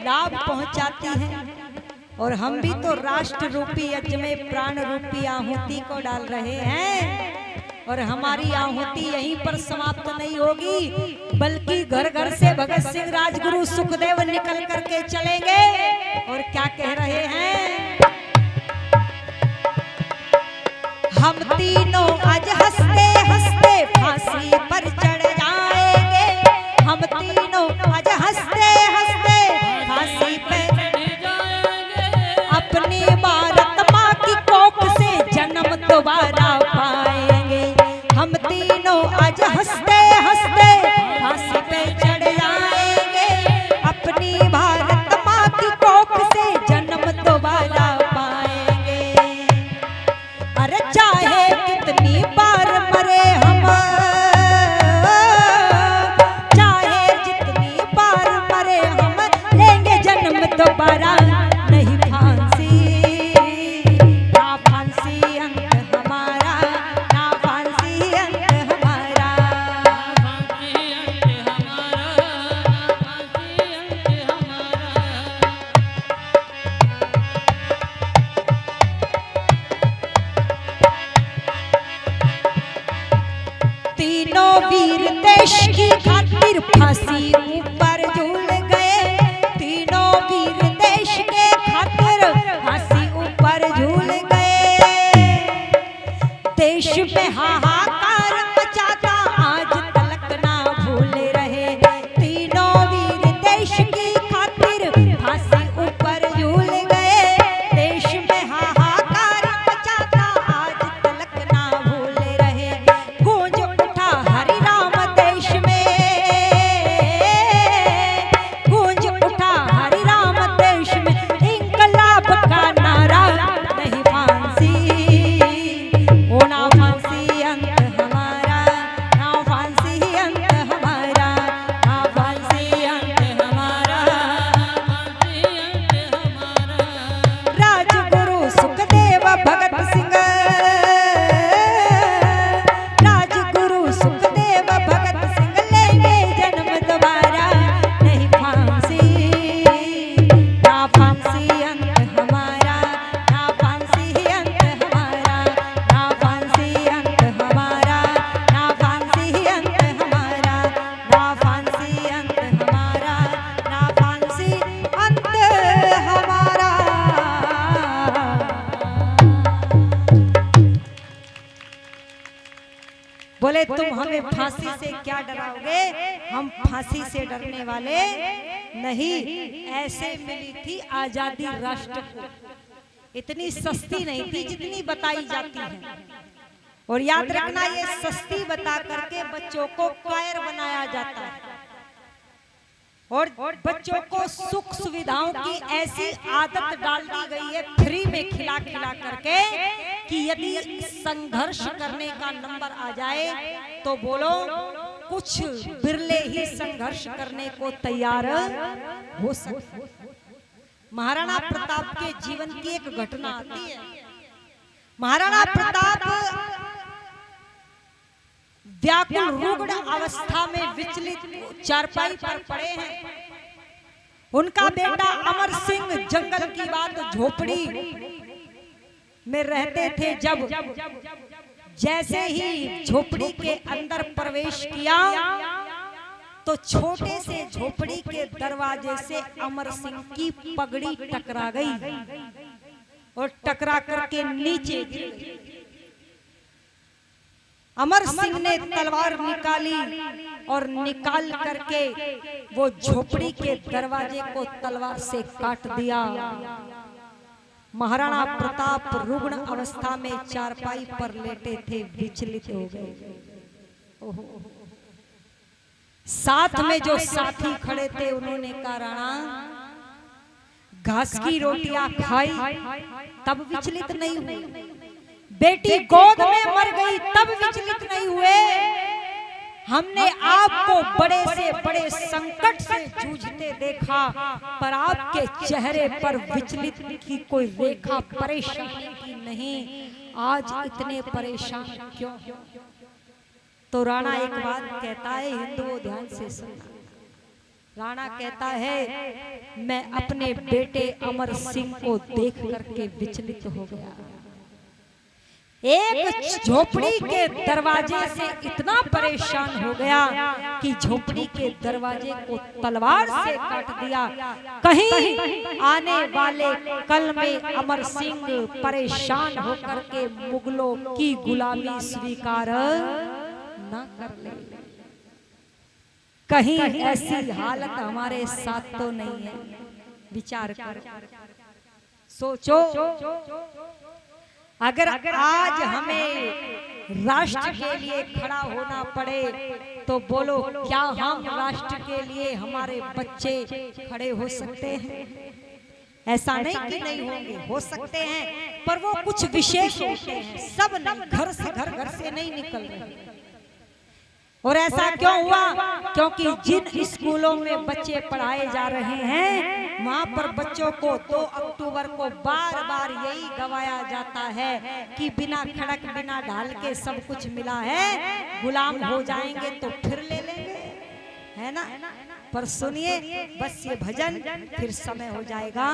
लाभ पहुंचाती है। और हम भी तो राष्ट्र रूपी यज्ञ में प्राण रूपी आहुति को डाल रहे हैं। और हमारी आहुति यहीं पर समाप्त नहीं होगी, बल्कि घर घर से भगत सिंह राजगुरु सुखदेव निकल करके चलेंगे। और क्या कह रहे हैं? हम तीनों आज हंसते हंसते फांसी पर चढ़ जाएंगे, हम तीनों आज हंसते हंसते फांसी पे अपनी भारत माँ की कोख से जन्म दोबारा पाएंगे। हम तीनों आज हंसते हंसते फांसी पे चढ़ जाएंगे, अपनी भारत माँ की कोख से जन्म दोबारा पाएंगे। अरे चाहे कितनी बार मरे हम, चाहे जितनी बार मरे हम, लेंगे जन्म दोबारा नहीं फांसी, ना फांसी अंत हमारा, ना फांसी अंत हमारा। फांसी अंत हमारा, फांसी अंत हमारा। तीनों वीर देश की खातिर फांसी ऊपर झूल गए, तीनों वीर देश के खातिर फांसी ऊपर झूल गए। देश में हाहाकार मचाता आज तलक ना भूल रहे, तीनों वीर देश की खातिर फांसी ऊपर झूल गए। देश में हाहाकार मचाता आज तलक ना भूल रहे। गूंज उठा हरि राम देश में, गूंज उठा हरि राम देश में, इंकलाब का नारा नहीं फांसी, ओ ना फांसी अंत हमारा, ना फांसी अंत हमारा, ना फांसी अंत हमारा। फांसी अंत हमारा। राजगुरु सुखदेव भगत सिंह, राजगुरु सुखदेव भगत सिंह लेंगे जन्म दोबारा नहीं फांसी, ना फांसी अंत हमारा, ना फांसी अंत हमारा, ना फांसी अंत हमारा, ना फांसी अंत हमारा, ना फांसी अंत हमारा, ना फांसी अंत हमारा। बोले तुम हमें फांसी से क्या डराओगे, हम फांसी से डरने वाले नहीं। ऐसे मिली थी आजादी राष्ट्र को, इतनी सस्ती नहीं थी जितनी बताई जाती है। और याद रखना ये सस्ती बता करके बच्चों को कायर बनाया जाता है, और बच्चों को सुख सुविधाओं की ऐसी आदत डाल दी गई है फ्री में खिला खिला करके कि यदि संघर्ष करने का नंबर आ जाए तो बोलो कुछ बिरले ही संघर्ष करने को तैयार हो सकते। महाराणा प्रताप के जीवन की एक घटना आती है। महाराणा प्रताप व्याकुल रुग्ण अवस्था में विचलित चारपाई पर पड़े हैं। उनका बेटा अमर सिंह जंगल की बात झोपड़ी में रहते थे। जब जैसे ही झोपड़ी के अंदर प्रवेश किया तो छोटे से झोपड़ी के दरवाजे से अमर सिंह की पगड़ी टकरा गई और टकरा करके नीचे गिर गई। अमर सिंह ने तलवार निकाली और निकाल करके वो झोपड़ी के दरवाजे को तलवार से काट दिया। महाराणा प्रताप रुग्ण अवस्था में चारपाई पर लेटे थे, विचलित हो गए। साथ में जो साथी खड़े थे उन्होंने कहा राणा घास की रोटियां खाई तब विचलित नहीं हुए, बेटी गोद में मर गई तब विचलित नहीं हुए। हमने आपको बड़े से बड़े संकट से जूझते देखा पर आपके चेहरे पर विचलित की कोई रेखा परेशानी की नहीं। आज इतने परेशान क्यों? तो राणा एक बात कहता है, हिंदुओं ध्यान से सुनना। राणा कहता है मैं अपने बेटे अमर सिंह को देख करके विचलित हो गया। एक झोपड़ी के दरवाजे से इतना परेशान हो गया कि झोपड़ी के दरवाजे को तलवार से काट दिया। कहीं आने वाले कल में अमर सिंह परेशान होकर के मुगलों की गुलामी स्वीकार न कर ले। कहीं ऐसी हालत हमारे साथ तो नहीं है। विचार कर, सोचो, अगर आज हमें राष्ट्र के लिए खड़ा होना पड़े तो बोलो क्या हम राष्ट्र के लिए हमारे बच्चे खड़े हो सकते हैं? ऐसा नहीं कि नहीं होंगे, हो सकते हैं, पर वो कुछ विशेष होते हैं। सब नहीं, घर से नहीं निकल रहे। और ऐसा क्यों हुआ? क्योंकि जिन स्कूलों में बच्चे पढ़ाए जा रहे हैं वहाँ पर बच्चों को 2 अक्टूबर को बार बार यही गवाया जाता है कि बिना खड़क बिना ढाल के सब कुछ मिला है, गुलाम हो जाएंगे तो फिर ले लेंगे, है ना। पर सुनिए बस ये भजन, फिर समय हो जाएगा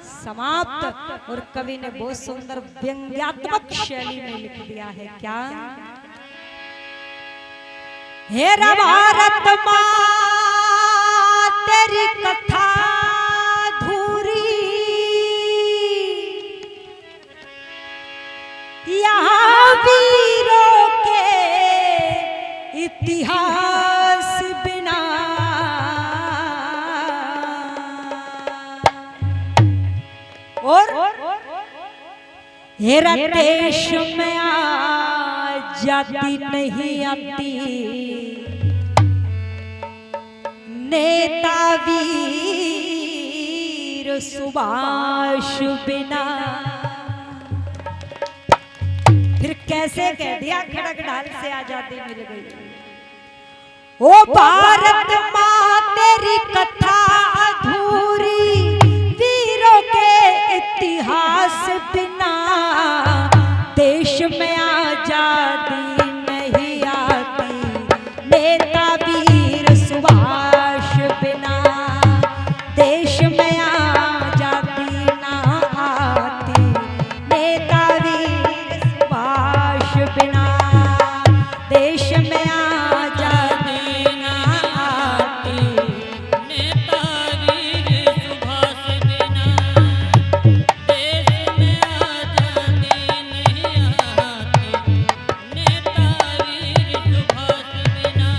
समाप्त। और कवि ने बहुत सुंदर व्यंग्यात्मक शैली में लिख दिया है क्या, हे रे भारत माँ तेरी कथा धूरी, यहाँ वीरों के इतिहास बिना, और हेरा देश में आजादी नहीं आती, नेता वीर सुभाष बिना। फिर कैसे कह दिया खड़क ढाल से आजादी मिल गई। ओ भारत माँ तेरी कथा अधूरी, वीरों के इतिहास बिना देश में आजादी नहीं आती, नेता वीर सुभाष बिना देश में आजादी ना आती, नेता वीर सुभाष बिना देश में आजादी ना आती, नेता वीर सुभाष बिना देश में आजादी नहीं आती, नेता वीर सुभाष बिना।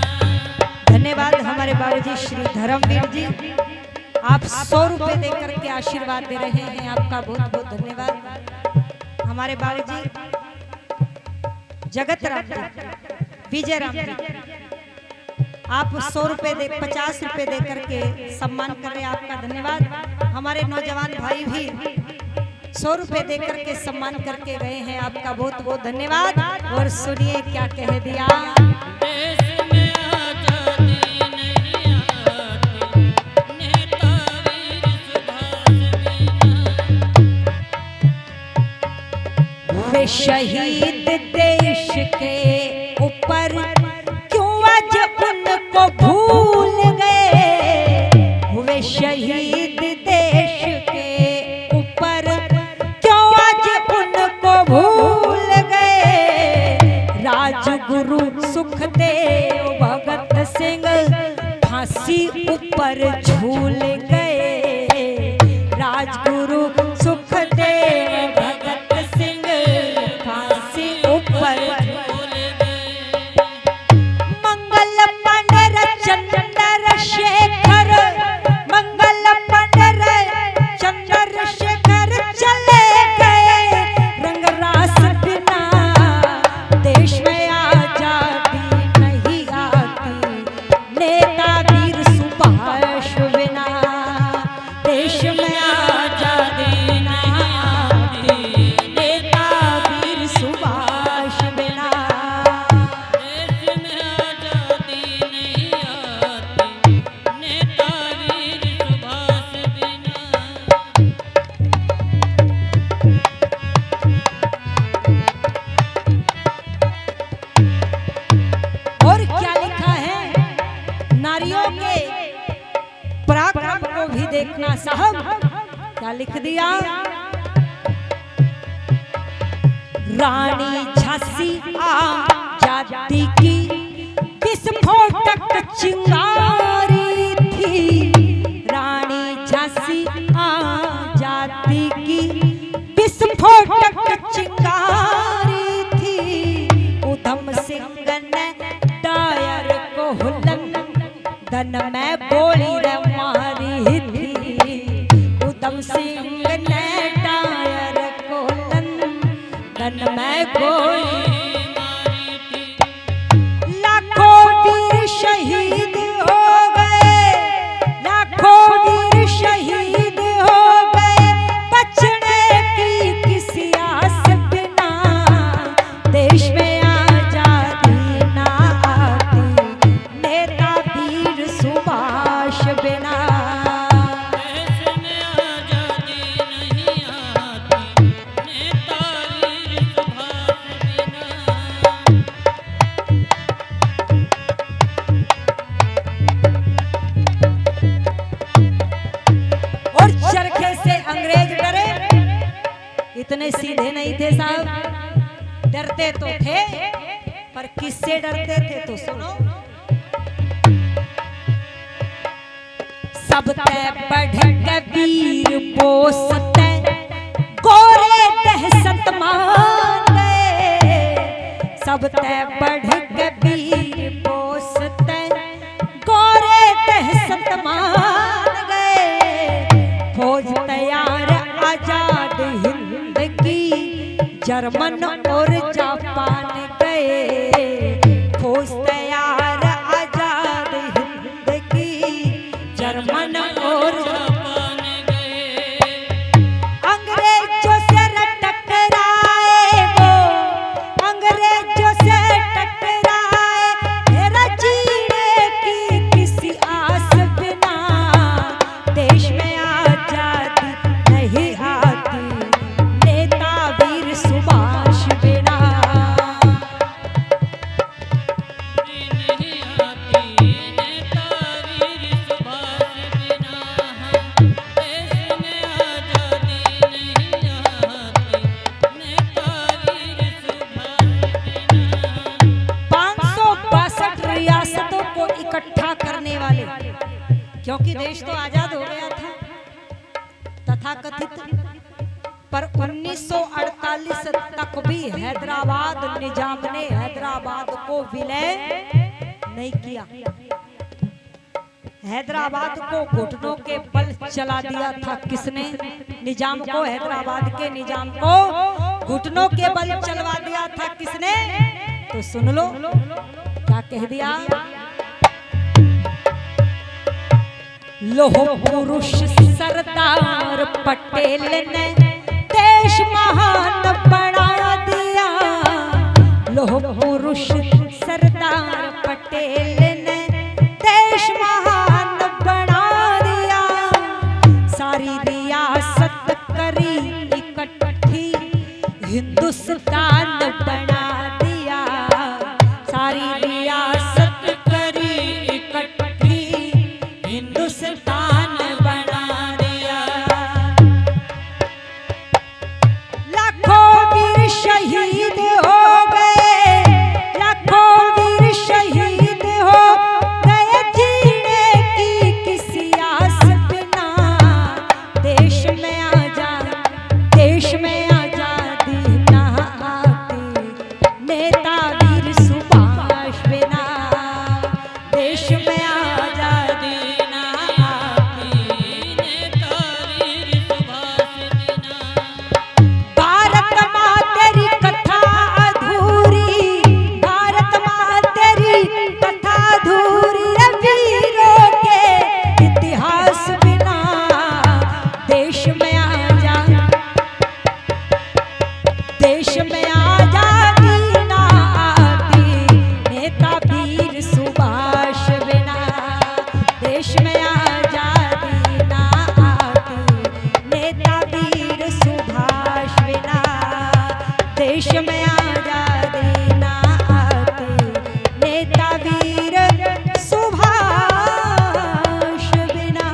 धन्यवाद हमारे बाबूजी श्री धर्मवीर जी, आप 100 रुपए देकर के आशीर्वाद दे रहे हैं, आपका बहुत बहुत धन्यवाद। हमारे बाबूजी जगत राम जी, विजय राम जी, आप 100 रुपए दे 50 रुपए दे करके सम्मान कर रहे हैं, आपका धन्यवाद। हमारे नौजवान भाई भी 100 रुपए दे करके सम्मान करके गए हैं, आपका बहुत बहुत धन्यवाद। और सुनिए क्या कह दिया, देश में आजादी नहीं आती, नेता वीर सुभाष बिना। वे शहीद देश के ऊपर क्यों आज उनको भूल गए, वे शहीद देश के ऊपर क्यों आज उनको भूल गए, राजगुरु सुखदेव भगत सिंह फांसी ऊपर झूल गए, राजगुरु सुखदेव भगत सिंह फांसी ऊपर भूल गए मंगल पंडर चंद्रशेखर, मंगल पंडर चंद्रशेखर चले गए, रंगरास बिना देश में आजादी नहीं आती, नेता वीर सुभाष बिना देश में आजादी नहीं आती, नेता वीर सुभाष बिना। देश में आजादी नहीं आती, नेता वीर सुभाष बिना। और क्या लिखा है, नारियों के पराक्रम को भी देखना साहब, क्या लिख दिया, रानी झांसी आजादी की विस्फोटक चिंगारी थी, रानी झांसी आजादी की विस्फोटक चिंगारी थी, उधम सिंह ने डायर को हुलन में गोली रे मारी थी, उधम सिंह ने डायर को हुलन में गोली मारी थी, लाखों वीर शहीद हो गए, लाखों वीर शहीद हो गए, बचने की किसी आस बिना देश में आजादी ना आती, नेता वीर सुभाष बिना। देश इतने सीधे नहीं थे साहब, डरते तो थे पर किससे डरते थे तो सुनो। सब ते बढ़ के वीर पोसते गोरे दहशत मान गए, सब ते बढ़ के वीर पोसते गोरे दहशत मान गए। फौज तैयार आजाद हिंद की जर्मन और जापान गए, फौज तैयार आजाद हिंद की जर्मन और जापान गए। अंग्रेजों से टकराए वो, अंग्रेजों से टकराए, मेरा जीने की किसी आस बिना, देश में आजादी नहीं आती नेता वीर सुभाष बिना। नहीं आती नेता वीर सुभाष बिना, देश में आजादी नहीं आती नेता वीर सुभाष बिना। 562 रियासतों को इकट्ठा करने वाले, क्योंकि देश तो आजाद हो गया था तथाकथित, पर 1948 तक भी हैदराबाद निजाम ने हैदराबाद को विलय नहीं किया। हैदराबाद को घुटनों के बल चला दिया था किसने? निजाम को, हैदराबाद के निजाम को घुटनों के बल चलवा दिया था किसने? तो सुन लो क्या कह दिया। लोह पुरुष सरदार पटेल ने देश महान बना दिया, लोह पुरुष सरदार पटेल ने देश महान बना दिया। सारी रियासत करी इकट्ठी हिंदुस्तान बना दिया, सारी रियासत करी इकट्ठी हिंदुस्तान बना दिया। लाखों वीर शहीद हो गए, लाखों वीर शहीद हो गए, जीने की किसी आस बिना, देश में आजादी, देश में आजादी ना आती नेता वीर सुभाष बिना, देश में आजादी ना आती। नेता वीर सुभाष बिना। भारत माँ तेरी कथा अधूरी, भारत माँ तेरी कथा अधूरी, वीरों के इतिहास बिना, देश में आजादी, देश में आजादी ना आती नेता वीर सुभाष बिना, देश में आजादी ना आती नेता वीर सुभाष बिना, देश में आजादी ना आती नेता वीर सुभाष बिना।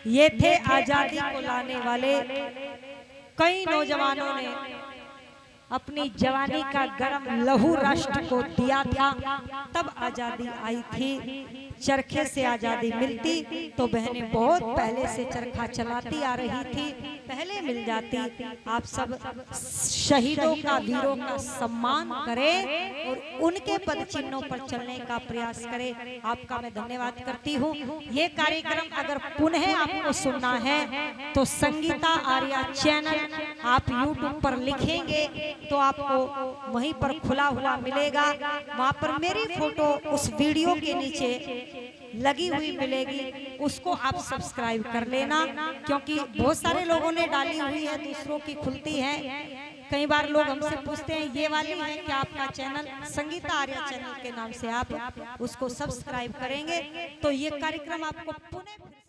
ये थे आजादी को लाने वाले कई नौजवानों ने अपनी जवानी का गर्म लहू राष्ट्र को दिया था, तब आजादी आई थी। चरखे से आजादी मिलती तो बहनें बहुत पहले से चरखा चलाती आ रही थी, पहले मिल जाती। आप सब शहीदों का, वीरों का सम्मान करें और उनके पद चिन्हों पर चलने का प्रयास करें। आपका मैं धन्यवाद करती हूँ। ये कार्यक्रम अगर पुनः आपको सुनना है तो संगीता आर्या चैनल आप YouTube पर लिखेंगे तो आपको वहीं पर खुला हुआ मिलेगा। वहाँ पर मेरी फोटो उस वीडियो के नीचे लगी हुई मिलेगी, उसको आप सब्सक्राइब कर लेना, क्योंकि बहुत सारे लोगों ने डाली हुई है, दूसरों की खुलती है। कई बार लोग हमसे पूछते हैं ये वाली है क्या आपका चैनल? संगीता आर्या चैनल के नाम से आप उसको सब्सक्राइब करेंगे तो ये कार्यक्रम आपको पुनः